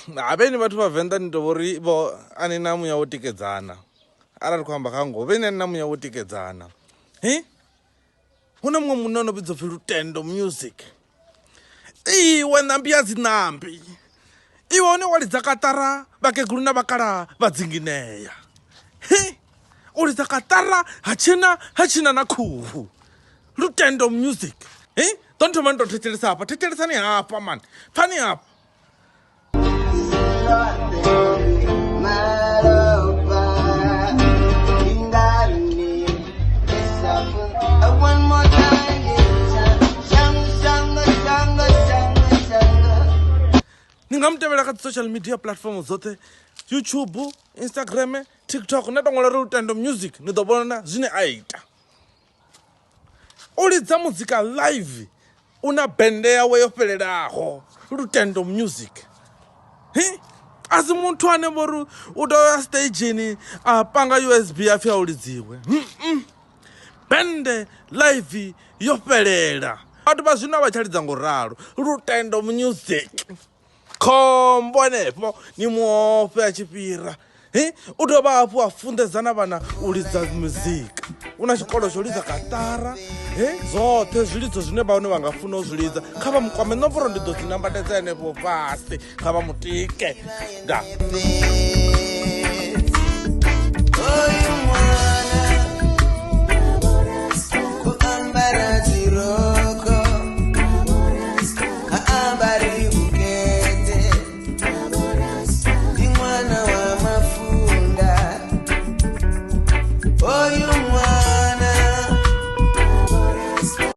Haveni vhathu vhavenḓa ni tou uri vho ani na muya wo tikedzana arali khou amba kha ngo vheni ani na muya wo tikedzana hu na muṅwe munna ono vhidzwa pfhi Lutendo Music. Iwe ṋambi ya dzi ṋambi, iwe one wa lidza katara vhakegulu na vhakala vha dzingineya, u lidza katara ha tshina na khuhu. Lutendo Music. Don't thoma ni tou thetshelesa hafha, thetshelesani hafha mani, pfani hafha. Ni nga mutevhela kha social media platform dzoṱhe, YouTube, Instagram, TikTok, na tou ṅwala uri Lutendo Music, ni ḓo vhona zwine a ita. U lidza muzika live, una bende yawe yo fhelelaho, Lutendo Music. A si muthu ane vhori u tou ya stageni a panga USB a pfhi a u lidziwe. Bende live yo fhelela, vhathu vha zwino vha tsha lidza ngo ralo. Lutendo Music khombo henefho, ni muofhe a tshi fhira. U dovha hafhu a funḓedza vhana u lidza muzika. U na tshikolo tsho lidza katara, zwoṱhe zwilidzo zwine vha hone vha nga funa u zwi lidza, kha vha mukwame nomboro ndi ḓo dzi nambatedza henefho fhasi, kha vha mutike. Ndaa.